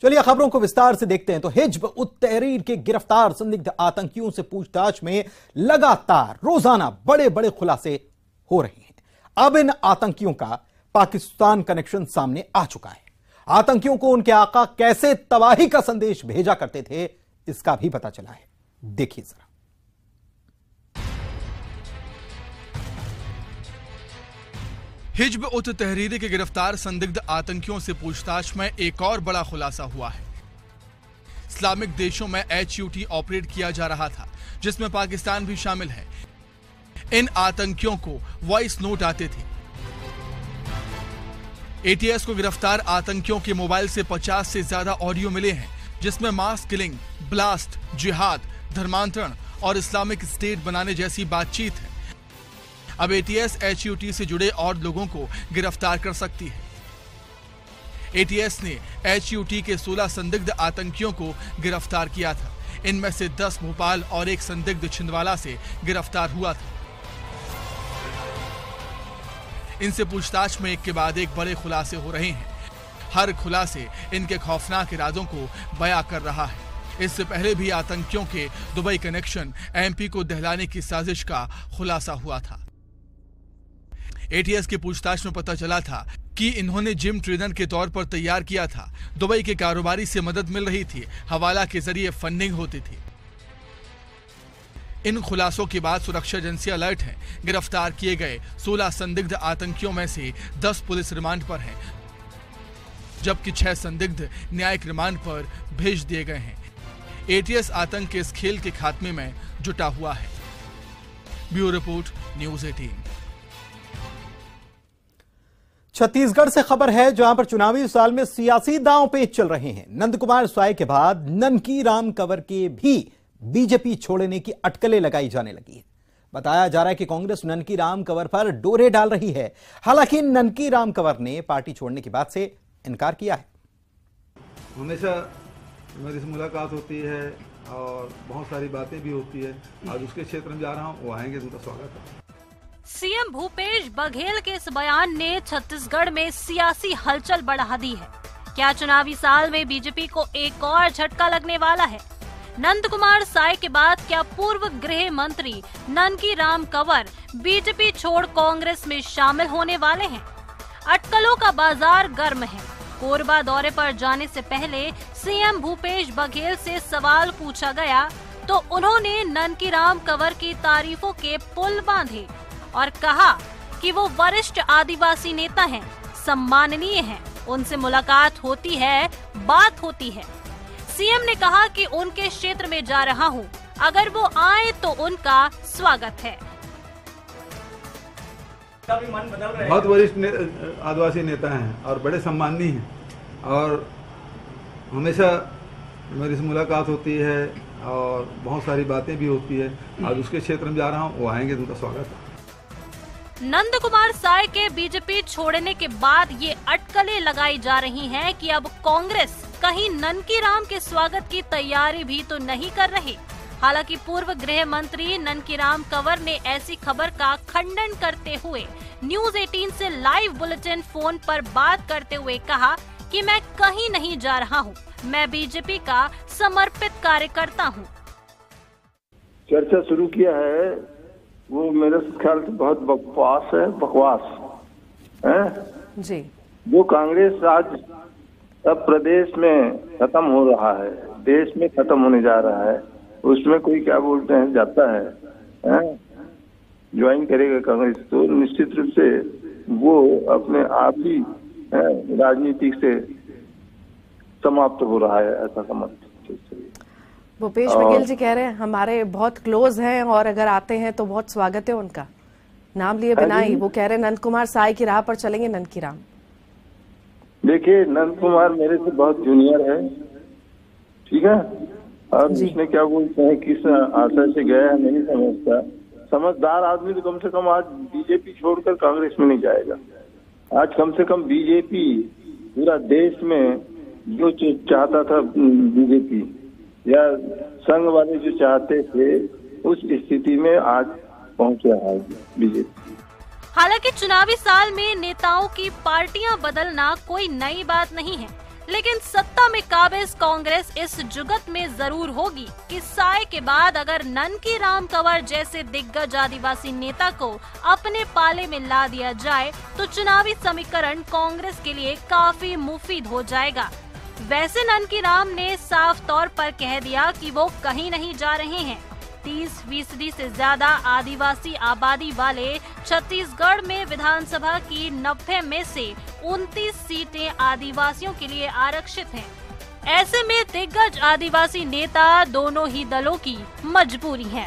चलिए खबरों को विस्तार से देखते हैं। तो हिज्ब उत तहरीर के गिरफ्तार संदिग्ध आतंकियों से पूछताछ में लगातार रोजाना बड़े बड़े खुलासे हो रहे हैं। अब इन आतंकियों का पाकिस्तान कनेक्शन सामने आ चुका है। आतंकियों को उनके आका कैसे तबाही का संदेश भेजा करते थे, इसका भी पता चला है। देखिए जरा। हिज्ब उत तहरीर के गिरफ्तार संदिग्ध आतंकियों से पूछताछ में एक और बड़ा खुलासा हुआ है। इस्लामिक देशों में HUT ऑपरेट किया जा रहा था, जिसमें पाकिस्तान भी शामिल है। इन आतंकियों को वॉइस नोट आते थे। ATS को गिरफ्तार आतंकियों के मोबाइल से 50 से ज्यादा ऑडियो मिले हैं, जिसमें मास किलिंग, ब्लास्ट, जिहाद, धर्मांतरण और इस्लामिक स्टेट बनाने जैसी बातचीत है। अब ATS HUT से जुड़े और लोगों को गिरफ्तार कर सकती है। ATS ने HUT के 16 संदिग्ध आतंकियों को गिरफ्तार किया था। इनमें से 10 भोपाल और एक संदिग्ध छिंदवाड़ा से गिरफ्तार हुआ था। इनसे पूछताछ में एक के बाद एक बड़े खुलासे हो रहे हैं। हर खुलासे इनके खौफनाक इरादों को बयां कर रहा है। इससे पहले भी आतंकियों के दुबई कनेक्शन MP को दहलाने की साजिश का खुलासा हुआ था। ATS की पूछताछ में पता चला था कि इन्होंने जिम ट्रेनर के तौर पर तैयार किया था। दुबई के कारोबारी से मदद मिल रही थी, हवाला के जरिए फंडिंग होती थी। इन खुलासों के बाद सुरक्षा एजेंसी अलर्ट है। गिरफ्तार किए गए 16 संदिग्ध आतंकियों में से 10 पुलिस रिमांड पर हैं, जबकि 6 संदिग्ध न्यायिक रिमांड पर भेज दिए गए हैं। ATS आतंक के इस खेल के खात्मे में जुटा हुआ है। Bureau report, news 18। छत्तीसगढ़ से खबर है, जहां पर चुनावी साल में सियासी दांव पेच चल रहे हैं। नंदकुमार साय के बाद ननकी राम कंवर के भी बीजेपी छोड़ने की अटकलें लगाई जाने लगी है। बताया जा रहा है कि कांग्रेस ननकी राम कंवर पर डोरे डाल रही है। हालांकि ननकी राम कंवर ने पार्टी छोड़ने की बात से इनकार किया है। हमेशा मेरी से मुलाकात होती है और बहुत सारी बातें भी होती है। आज उसके क्षेत्र में जा रहा हूँ, वो आएंगे, उनका स्वागत है। सीएम भूपेश बघेल के इस बयान ने छत्तीसगढ़ में सियासी हलचल बढ़ा दी है। क्या चुनावी साल में बीजेपी को एक और झटका लगने वाला है? नंदकुमार साय के बाद क्या पूर्व गृह मंत्री ननकी राम कंवर बीजेपी छोड़ कांग्रेस में शामिल होने वाले हैं? अटकलों का बाजार गर्म है। कोरबा दौरे पर जाने से पहले सीएम भूपेश बघेल से सवाल पूछा गया तो उन्होंने ननकी राम कंवर की तारीफों के पुल बांधे और कहा कि वो वरिष्ठ आदिवासी नेता हैं, सम्माननीय हैं, उनसे मुलाकात होती है, बात होती है। सीएम ने कहा कि उनके क्षेत्र में जा रहा हूं, अगर वो आए तो उनका स्वागत है। बहुत वरिष्ठ आदिवासी नेता हैं और बड़े सम्माननीय हैं और हमेशा मेरी से मुलाकात होती है और बहुत सारी बातें भी होती है। आज उसके क्षेत्र में जा रहा हूँ, वो आएंगे, उनका स्वागत है। नंदकुमार साय के बीजेपी छोड़ने के बाद ये अटकलें लगाई जा रही हैं कि अब कांग्रेस कहीं ननकी राम के स्वागत की तैयारी भी तो नहीं कर रही। हालांकि पूर्व गृह मंत्री ननकी राम कंवर ने ऐसी खबर का खंडन करते हुए न्यूज़ 18 से लाइव बुलेटिन फोन पर बात करते हुए कहा कि मैं कहीं नहीं जा रहा हूं, मैं बीजेपी का समर्पित कार्यकर्ता हूं। चर्चा शुरू किया है, वो मेरे ख्याल से बहुत बकवास है जी। वो कांग्रेस आज अब प्रदेश में खत्म हो रहा है, देश में खत्म होने जा रहा है, उसमें कोई क्या बोलते हैं जाता है ज्वाइन करेगा कांग्रेस, तो निश्चित रूप से वो अपने आप ही राजनीति से समाप्त हो रहा है, ऐसा समझ। भूपेश बघेल जी कह रहे हैं हमारे बहुत क्लोज हैं और अगर आते हैं तो बहुत स्वागत है उनका, नाम लिए बिना ही। वो कह रहे हैं नंदकुमार साय की राह पर चलेंगे ननकी राम। देखिए, नंदकुमार मेरे से बहुत जूनियर है, ठीक है, और उसने क्या बोलते हैं किस आशा से गया है नहीं समझता। समझदार आदमी तो कम से कम आज बीजेपी छोड़कर कांग्रेस में नहीं जाएगा। आज कम से कम बीजेपी पूरा देश में जो चाहता था बीजेपी या संघ वाले जो चाहते थे, उस स्थिति में आज पहुंचा है बीजेपी। हालांकि चुनावी साल में नेताओं की पार्टियां बदलना कोई नई बात नहीं है। लेकिन सत्ता में काबिज कांग्रेस इस जुगत में जरूर होगी कि साय के बाद अगर ननकी राम कंवर जैसे दिग्गज आदिवासी नेता को अपने पाले में ला दिया जाए तो चुनावी समीकरण कांग्रेस के लिए काफी मुफीद हो जाएगा। वैसे ननकी राम ने साफ तौर पर कह दिया कि वो कहीं नहीं जा रहे हैं। 30% से ज्यादा आदिवासी आबादी वाले छत्तीसगढ़ में विधानसभा की 90 में से 29 सीटें आदिवासियों के लिए आरक्षित हैं। ऐसे में दिग्गज आदिवासी नेता दोनों ही दलों की मजबूरी है।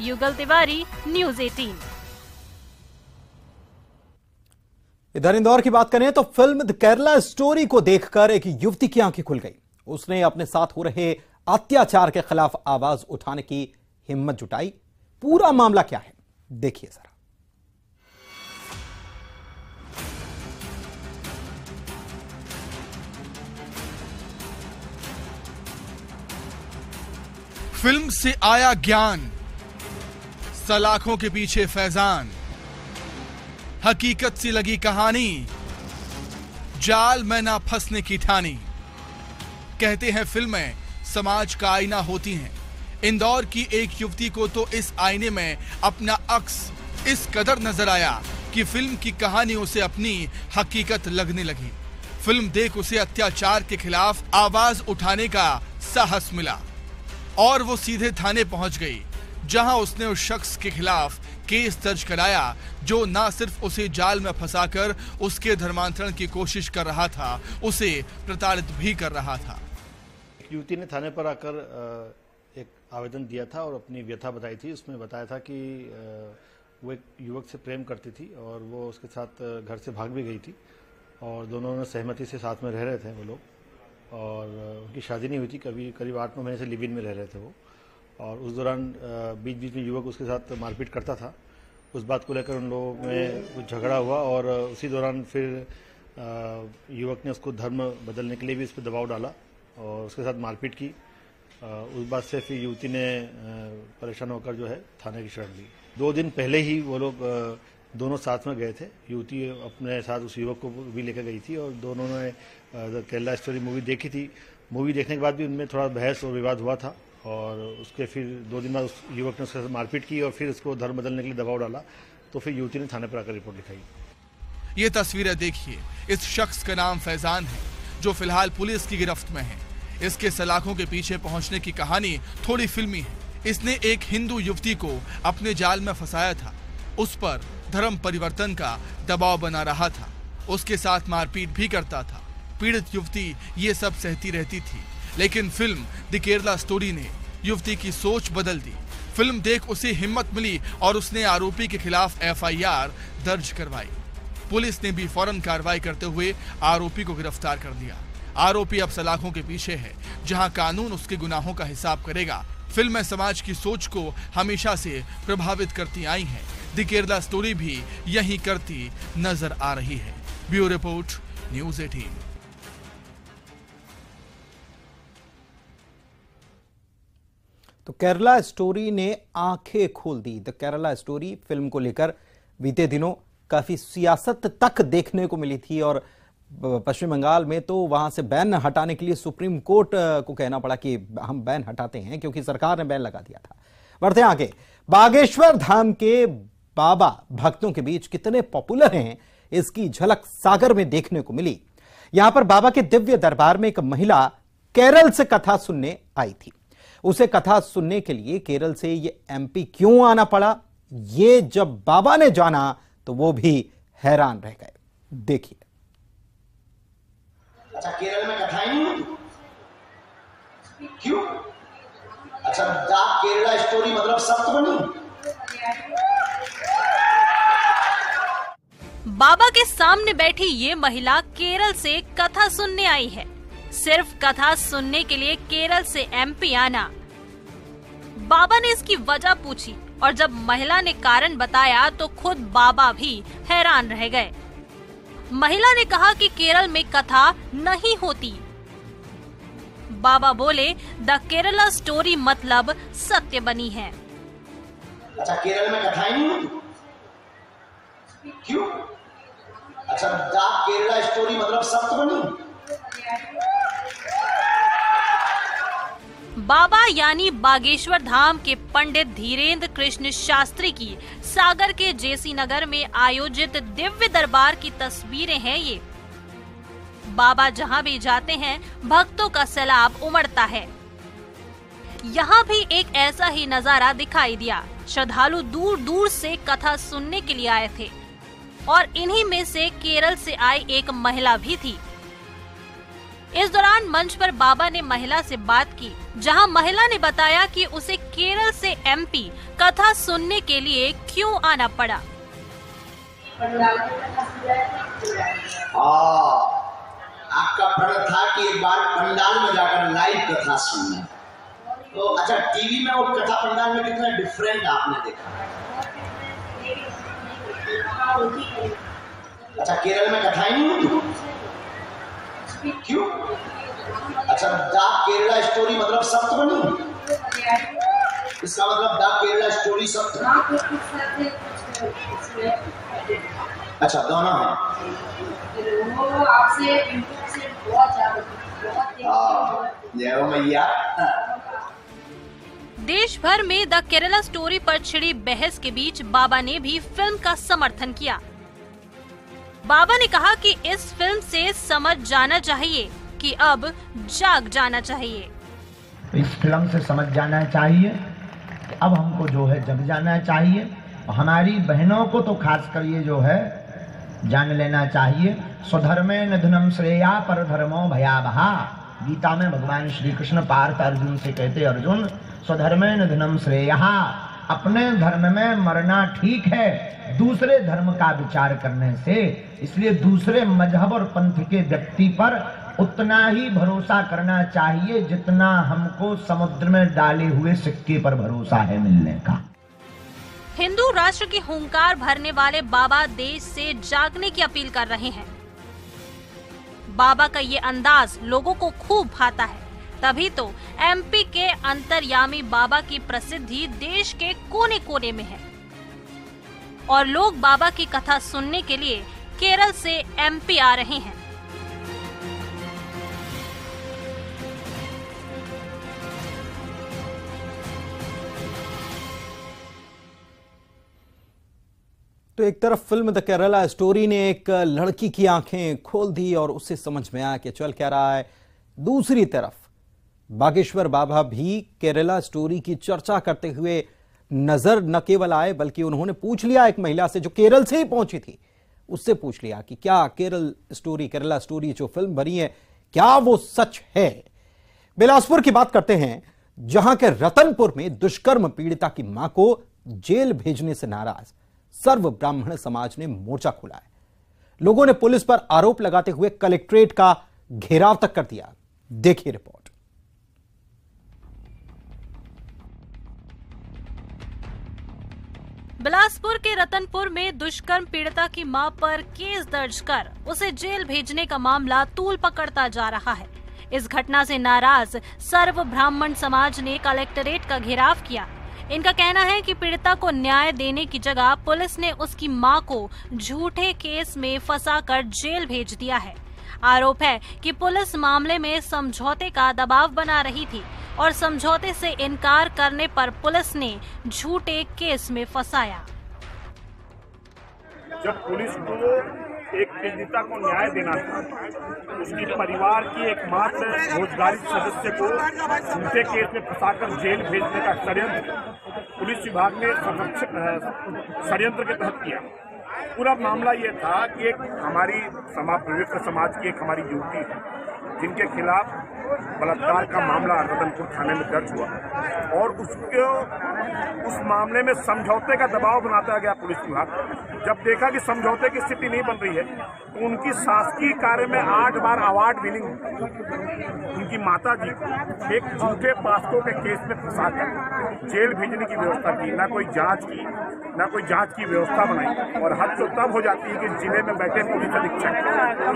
युगल तिवारी, न्यूज़ 18। इधर इंदौर की बात करें तो फिल्म द केरला स्टोरी को देखकर एक युवती की आंखें खुल गई। उसने अपने साथ हो रहे अत्याचार के खिलाफ आवाज उठाने की हिम्मत जुटाई। पूरा मामला क्या है, देखिए जरा। फिल्म से आया ज्ञान, सलाखों के पीछे फैजान, हकीकत सी लगी कहानी, जाल में ना फंसने की ठानी। कहते हैं फिल्में समाज का आईना होती हैं। इंदौर की एक युवती को तो इस आईने में अपना अक्स इस कदर नजर आया कि फिल्म की कहानी उसे अपनी हकीकत लगने लगी। फिल्म देख उसे अत्याचार के खिलाफ आवाज उठाने का साहस मिला और वो सीधे थाने पहुंच गई, जहां उसने उस शख्स के खिलाफ केस दर्ज कराया जो न सिर्फ उसे जाल में फंसाकर उसके धर्मांतरण की कोशिश कर रहा था, उसे प्रताड़ित भी कर रहा था। युवती ने थाने पर आकर एक आवेदन दिया था और अपनी व्यथा बताई थी। उसमें बताया था कि वो एक युवक से प्रेम करती थी और वो उसके साथ घर से भाग भी गई थी और दोनों ने सहमति से साथ में रह रहे थे वो लोग, और उनकी शादी नहीं हुई थी। करीब 8-9 महीने से लिव इन में रह रहे थे वो, और उस दौरान बीच बीच में युवक उसके साथ मारपीट करता था। उस बात को लेकर उन लोगों में कुछ झगड़ा हुआ और उसी दौरान फिर युवक ने उसको धर्म बदलने के लिए भी इस पर दबाव डाला और उसके साथ मारपीट की। उस बात से फिर युवती ने परेशान होकर जो है थाने की शरण ली। 2 दिन पहले ही वो लोग दोनों साथ में गए थे। युवती अपने साथ उस युवक को भी लेकर गई थी और दोनों ने द केरला स्टोरी मूवी देखी थी। मूवी देखने के बाद भी उनमें थोड़ा बहस और विवाद हुआ था और उसके फिर 2 दिन बाद उस युवक ने उसके साथ मारपीट की और फिर उसको धर्म बदलने के लिए दबाव डाला, तो फिर युवती ने थाने पर आकर रिपोर्ट लिखाई। ये तस्वीरें देखिए। इस शख्स का नाम फैजान है, जो फिलहाल पुलिस की गिरफ्त में है। इसके सलाखों के पीछे पहुंचने की कहानी थोड़ी फिल्मी है। इसने एक हिंदू युवती को अपने जाल में फंसाया था, उस पर धर्म परिवर्तन का दबाव बना रहा था, उसके साथ मारपीट भी करता था। पीड़ित युवती ये सब सहती रहती थी, लेकिन फिल्म द केरला स्टोरी ने युवती की सोच बदल दी। फिल्म देख उसे हिम्मत मिली और उसने आरोपी के खिलाफ FIR दर्ज करवाई। पुलिस ने भी फौरन कार्रवाई करते हुए आरोपी को गिरफ्तार कर लिया। आरोपी अब सलाखों के पीछे है, जहां कानून उसके गुनाहों का हिसाब करेगा। फिल्में समाज की सोच को हमेशा से प्रभावित करती आई हैं। द केरला स्टोरी भी यही करती नजर आ रही है। Bureau report, news 18। तो केरला स्टोरी ने आंखें खोल दी। द केरला स्टोरी फिल्म को लेकर बीते दिनों काफी सियासत तक देखने को मिली थी और पश्चिम बंगाल में तो वहां से बैन हटाने के लिए सुप्रीम कोर्ट को कहना पड़ा कि हम बैन हटाते हैं, क्योंकि सरकार ने बैन लगा दिया था। बढ़ते हैं आगे। बागेश्वर धाम के बाबा भक्तों के बीच कितने पॉपुलर हैं, इसकी झलक सागर में देखने को मिली। यहां पर बाबा के दिव्य दरबार में एक महिला केरल से कथा सुनने आई थी। उसे कथा सुनने के लिए केरल से ये MP क्यों आना पड़ा, ये जब बाबा ने जाना तो वो भी हैरान रह गए। देखिए। अच्छा, केरल में कथाएं नहीं होती क्यों? अच्छा, केरला स्टोरी मतलब सख्त बनी। बाबा के सामने बैठी ये महिला केरल से कथा सुनने आई है। सिर्फ कथा सुनने के लिए केरल से MP आना। बाबा ने इसकी वजह पूछी और जब महिला ने कारण बताया तो खुद बाबा भी हैरान रह गए। महिला ने कहा कि केरल में कथा नहीं होती। बाबा बोले, द केरला स्टोरी मतलब सत्य बनी है। अच्छा, केरल में कथाएं नहीं होती क्यों? अच्छा, केरला स्टोरी मतलब सत्य बनी। बाबा यानी बागेश्वर धाम के पंडित धीरेन्द्र कृष्ण शास्त्री की सागर के जेसी नगर में आयोजित दिव्य दरबार की तस्वीरें हैं ये। बाबा जहां भी जाते हैं भक्तों का सैलाब उमड़ता है। यहाँ भी एक ऐसा ही नजारा दिखाई दिया। श्रद्धालु दूर दूर से कथा सुनने के लिए आए थे और इन्हीं में से केरल से आई एक महिला भी थी। इस दौरान मंच पर बाबा ने महिला से बात की, जहां महिला ने बताया कि उसे केरल से एमपी कथा सुनने के लिए क्यों आना पड़ा। आपका प्रण था कि एक बार पंडाल में जाकर लाइव कथा सुनना। तो अच्छा, टीवी में और कथा पंडाल में कितना डिफरेंट आपने देखा? अच्छा, केरल में कथाएं नहीं होती क्यों? अच्छा, द केरला स्टोरी मतलब सत्य बनी? इसका मतलब द केरला स्टोरी सत्य? अच्छा, दोनों है। जय मैया। देश भर में द केरला स्टोरी पर छिड़ी बहस के बीच बाबा ने भी फिल्म का समर्थन किया। बाबा ने कहा कि इस फिल्म से समझ जाना चाहिए कि अब जाग जाना चाहिए। इस फिल्म से समझ जाना चाहिए कि अब हमको जो है जग जाना चाहिए। हमारी बहनों को तो खासकर ये जो है जान लेना चाहिए। स्वधर्मे निधनम श्रेया पर धर्मो भयावहा। गीता में भगवान श्री कृष्ण पार्थ अर्जुन से कहते, अर्जुन स्वधर्मे निधनम श्रेया, अपने धर्म में मरना ठीक है दूसरे धर्म का विचार करने से। इसलिए दूसरे मजहब और पंथ के व्यक्ति पर उतना ही भरोसा करना चाहिए जितना हमको समुद्र में डाले हुए सिक्के पर भरोसा है मिलने का। हिंदू राष्ट्र की हुंकार भरने वाले बाबा देश से जागने की अपील कर रहे हैं। बाबा का ये अंदाज लोगों को खूब भाता है, तभी तो एमपी के अंतर्यामी बाबा की प्रसिद्धि देश के कोने कोने में है और लोग बाबा की कथा सुनने के लिए केरल से एमपी आ रहे हैं। तो एक तरफ फिल्म द केरला स्टोरी ने एक लड़की की आंखें खोल दी और उससे समझ में आया कि चल क्या रहा है। दूसरी तरफ बागेश्वर बाबा भी केरला स्टोरी की चर्चा करते हुए नजर न केवल आए बल्कि उन्होंने पूछ लिया एक महिला से जो केरल से ही पहुंची थी, उससे पूछ लिया कि क्या केरला स्टोरी जो फिल्म बनी है क्या वो सच है। बिलासपुर की बात करते हैं, जहां के रतनपुर में दुष्कर्म पीड़िता की मां को जेल भेजने से नाराज सर्व ब्राह्मण समाज ने मोर्चा खोला है। लोगों ने पुलिस पर आरोप लगाते हुए कलेक्ट्रेट का घेराव तक कर दिया। देखिए रिपोर्ट। बिलासपुर के रतनपुर में दुष्कर्म पीड़िता की मां पर केस दर्ज कर उसे जेल भेजने का मामला तूल पकड़ता जा रहा है। इस घटना से नाराज सर्व ब्राह्मण समाज ने कलेक्टरेट का घेराव किया। इनका कहना है कि पीड़िता को न्याय देने की जगह पुलिस ने उसकी मां को झूठे केस में फंसाकर जेल भेज दिया है। आरोप है कि पुलिस मामले में समझौते का दबाव बना रही थी और समझौते से इनकार करने पर पुलिस ने झूठे केस में फंसाया। जब पुलिस को एक पीड़िता को न्याय देना था, उसकी परिवार की एकमात्र रोजगारी सदस्य को झूठे केस में फंसाकर जेल भेजने का षड्यंत्र पुलिस विभाग ने षड्यंत्र के तहत किया। पूरा मामला ये था कि एक हमारी पवित्र समाज की एक हमारी युवती है जिनके खिलाफ बलात्कार का मामला रतनपुर थाने में दर्ज हुआ और उस मामले में समझौते का दबाव बनाता गया पुलिस विभाग। जब देखा कि समझौते की स्थिति नहीं बन रही है तो उनकी शासकीय कार्य में 8 बार अवार्ड विनिंग उनकी माता जी को एक झूठे पास्को के केस में फंसाकर जेल भेजने की व्यवस्था की। ना कोई जांच की व्यवस्था बनाई और हद तो तब हो जाती है कि जिले में बैठे पुलिस अधीक्षक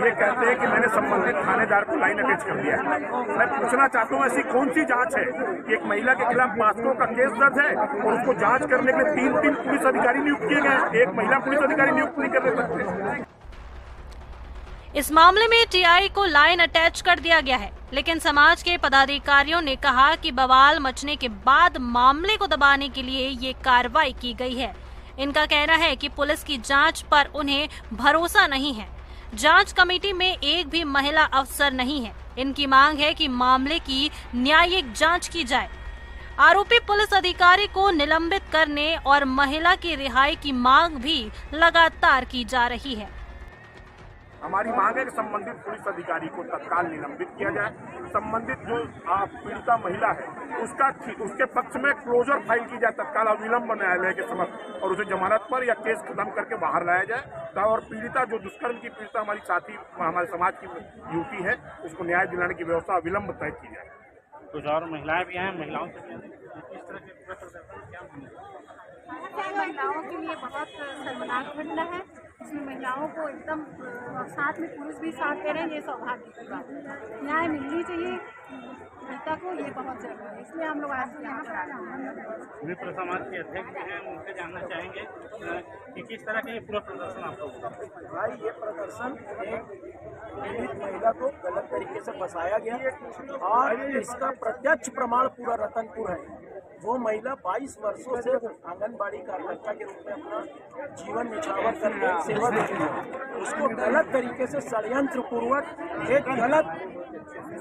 ये कहते हैं कि मैंने संबंधित थानेदार को लाइन अटैच कर दिया है। मैं पूछना चाहता हूँ ऐसी कौन सी जांच है कि एक महिला के खिलाफ पास्को का केस दर्ज है और उसको जांच करने के लिए 3 पुलिस अधिकारी नियुक्त किए गए, एक महिला पुलिस अधिकारी नियुक्त नहीं कर सकते। इस मामले में टीआई को लाइन अटैच कर दिया गया है, लेकिन समाज के पदाधिकारियों ने कहा कि बवाल मचने के बाद मामले को दबाने के लिए ये कार्रवाई की गई है। इनका कहना है कि पुलिस की जांच पर उन्हें भरोसा नहीं है। जांच कमेटी में एक भी महिला अफसर नहीं है। इनकी मांग है कि मामले की न्यायिक जांच की जाए। आरोपी पुलिस अधिकारी को निलंबित करने और महिला की रिहाई की मांग भी लगातार की जा रही है। हमारी मांग है कि संबंधित पुलिस अधिकारी को तत्काल निलंबित किया जाए। संबंधित जो पीड़िता महिला है उसके पक्ष में क्लोजर फाइल की जाए तत्काल अविलंब न्यायालय के समक्ष और उसे जमानत पर या केस खत्म करके बाहर लाया जाए। और पीड़िता जो दुष्कर्म की पीड़िता हमारी साथी हमारे समाज की युवती है उसको न्याय दिलाने की व्यवस्था अविलंब तय की जाए। कुछ और महिलाएं भी हैं, महिलाओं से महिलाओं के लिए बहुत शर्मनाक घटना है। इसमें महिलाओं को एकदम साथ में पुलिस भी साथ दे रहे हैं। ये सौभाग्य की बात है। न्याय मिलनी चाहिए पीड़िता को, ये बहुत जरूरी है। इसलिए हम लोग आज यहाँ पर आए हैं। विप्र समाज के अध्यक्ष भी हैं, उनसे जानना चाहेंगे कि किस तरह का ये पूरा प्रदर्शन आपको होगा। भाई ये प्रदर्शन एक पीड़ित महिला को गलत तरीके से फंसाया गया और इसका प्रत्यक्ष प्रमाण पूरा रतनपुर है। वो महिला 22 वर्षों से आंगनबाड़ी कार्यकर्ता के रूप में अपना जीवन निछावर करके सेवा देती है। उसको गलत तरीके से षड्यंत्र पूर्वक एक गलत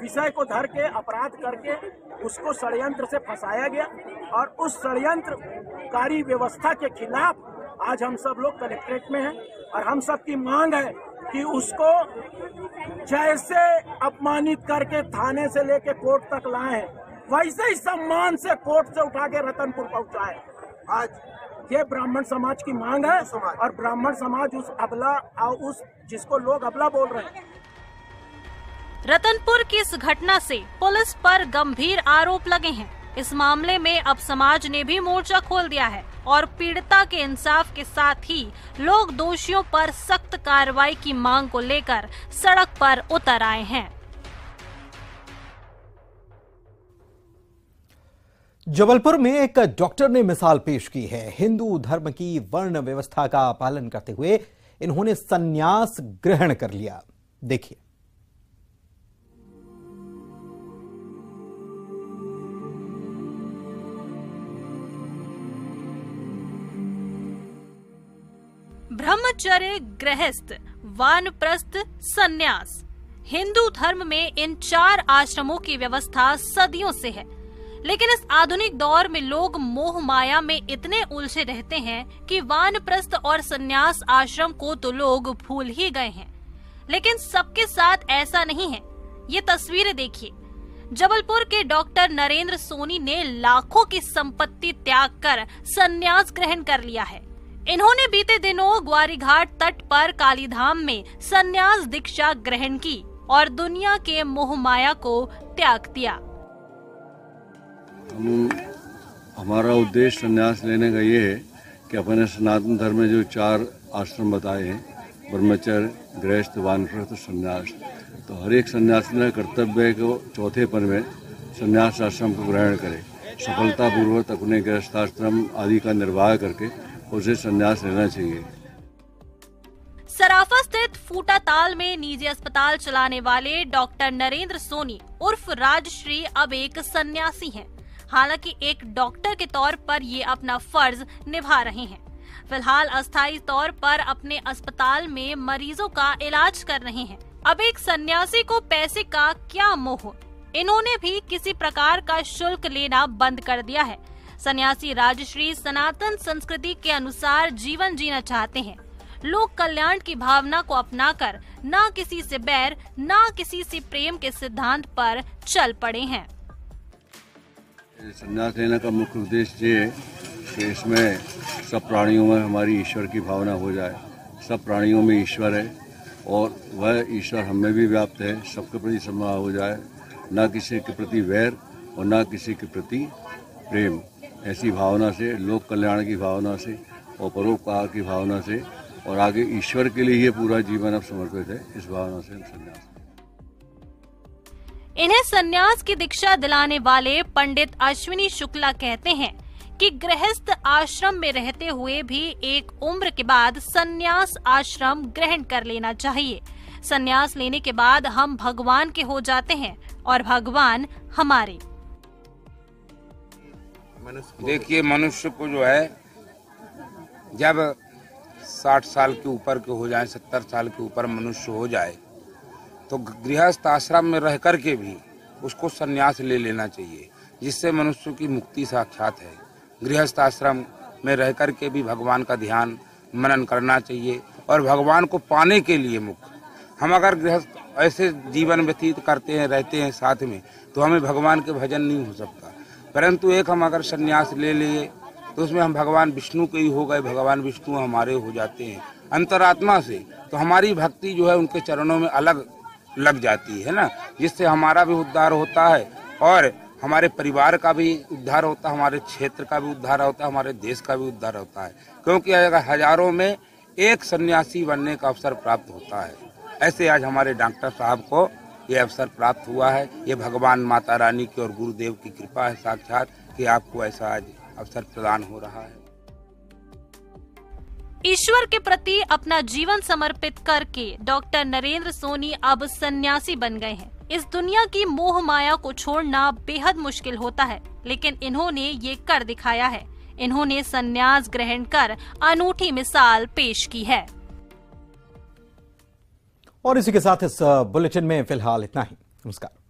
विषय को धर के अपराध करके उसको षड्यंत्र से फंसाया गया और उस षड्यंत्रकारी व्यवस्था के खिलाफ आज हम सब लोग कलेक्ट्रेट में हैं और हम सब की मांग है कि उसको जैसे अपमानित करके थाने से लेके कोर्ट तक लाए हैं वैसे ही सम्मान से कोर्ट से उठा के रतनपुर पहुंचाए। आज ये ब्राह्मण समाज की मांग है और ब्राह्मण समाज उस अबला उस जिसको लोग अबला बोल रहे हैं। रतनपुर की इस घटना से पुलिस पर गंभीर आरोप लगे हैं। इस मामले में अब समाज ने भी मोर्चा खोल दिया है और पीड़िता के इंसाफ के साथ ही लोग दोषियों पर सख्त कार्रवाई की मांग को लेकर सड़क पर उतर आए हैं। जबलपुर में एक डॉक्टर ने मिसाल पेश की है। हिंदू धर्म की वर्ण व्यवस्था का पालन करते हुए इन्होंने संन्यास ग्रहण कर लिया। देखिए। ब्रह्मचर्य, गृहस्थ, वानप्रस्थ, संन्यास। हिंदू धर्म में इन 4 आश्रमों की व्यवस्था सदियों से है, लेकिन इस आधुनिक दौर में लोग मोह माया में इतने उलझे रहते हैं कि वानप्रस्थ और संन्यास आश्रम को तो लोग भूल ही गए हैं। लेकिन सबके साथ ऐसा नहीं है। ये तस्वीरें देखिए। जबलपुर के डॉक्टर नरेंद्र सोनी ने लाखों की संपत्ति त्याग कर संन्यास ग्रहण कर लिया है। इन्होंने बीते दिनों ग्वारीघाट तट पर कालीधाम में संन्यास दीक्षा ग्रहण की और दुनिया के मोह माया को त्याग दिया। हमारा उद्देश्य संन्यास लेने का ये है कि अपने सनातन धर्म में जो 4 आश्रम बताए हैं, ब्रह्मचर्य, गृहस्थ, वानप्रस्थ, संन्यास, तो हर एक सन्यासी का कर्तव्य है कि चौथेपन में संन्यास आश्रम को ग्रहण करे। सफलतापूर्वक अपने गृहस्थाश्रम आदि का निर्वाह करके उसे संन्यास लेना चाहिए। सराफा स्थित फूटा ताल में निजी अस्पताल चलाने वाले डॉक्टर नरेंद्र सोनी उर्फ राजश्री अब एक सन्यासी हैं। हालांकि एक डॉक्टर के तौर पर ये अपना फर्ज निभा रहे हैं। फिलहाल अस्थायी तौर पर अपने अस्पताल में मरीजों का इलाज कर रहे हैं। अब एक सन्यासी को पैसे का क्या मोह, इन्होंने भी किसी प्रकार का शुल्क लेना बंद कर दिया है। सन्यासी राजश्री सनातन संस्कृति के अनुसार जीवन जीना चाहते हैं। लोक कल्याण की भावना को अपनाकर न किसी से बैर न किसी से प्रेम के सिद्धांत पर चल पड़े हैं। संन्यास लेने का मुख्य उद्देश्य ये है कि इसमें सब प्राणियों में हमारी ईश्वर की भावना हो जाए। सब प्राणियों में ईश्वर है और वह ईश्वर हमें भी व्याप्त है। सबके प्रति सम्मान हो जाए, न किसी के प्रति वैर और न किसी के प्रति प्रेम। ऐसी भावना से, लोक कल्याण की भावना से और परोपकार की भावना से और आगे ईश्वर के लिए ये पूरा जीवन अब समर्पित है। इस भावना से हम संन्यास। इन्हें संन्यास की दीक्षा दिलाने वाले पंडित अश्विनी शुक्ला कहते हैं कि गृहस्थ आश्रम में रहते हुए भी एक उम्र के बाद संन्यास आश्रम ग्रहण कर लेना चाहिए। संन्यास लेने के बाद हम भगवान के हो जाते हैं और भगवान हमारे। देखिए, मनुष्य को जो है जब 60 साल के ऊपर के हो जाए, 70 साल के ऊपर मनुष्य हो जाए, तो गृहस्थ आश्रम में रह कर के भी उसको संन्यास ले लेना चाहिए, जिससे मनुष्य की मुक्ति साक्षात है। गृहस्थ आश्रम में रह कर के भी भगवान का ध्यान मनन करना चाहिए और भगवान को पाने के लिए मुक्त। हम अगर गृहस्थ ऐसे जीवन व्यतीत करते हैं, रहते हैं साथ में, तो हमें भगवान के भजन नहीं हो सकता। परंतु एक हम अगर संन्यास ले लिए तो उसमें हम भगवान विष्णु के ही हो गए, भगवान विष्णु हमारे हो जाते हैं अंतरात्मा से। तो हमारी भक्ति जो है उनके चरणों में अलग लग जाती है ना, जिससे हमारा भी उद्धार होता है और हमारे परिवार का भी उद्धार होता है, हमारे क्षेत्र का भी उद्धार होता है, हमारे देश का भी उद्धार होता है। क्योंकि अगर हजारों में एक सन्यासी बनने का अवसर प्राप्त होता है, ऐसे आज हमारे डॉक्टर साहब को ये अवसर प्राप्त हुआ है। ये भगवान माता रानी की और गुरुदेव की कृपा है साक्षात कि आपको ऐसा आज अवसर प्रदान हो रहा है। ईश्वर के प्रति अपना जीवन समर्पित करके डॉक्टर नरेंद्र सोनी अब सन्यासी बन गए हैं। इस दुनिया की मोह माया को छोड़ना बेहद मुश्किल होता है, लेकिन इन्होंने ये कर दिखाया है। इन्होंने सन्यास ग्रहण कर अनूठी मिसाल पेश की है। और इसी के साथ इस बुलेटिन में फिलहाल इतना ही। नमस्कार।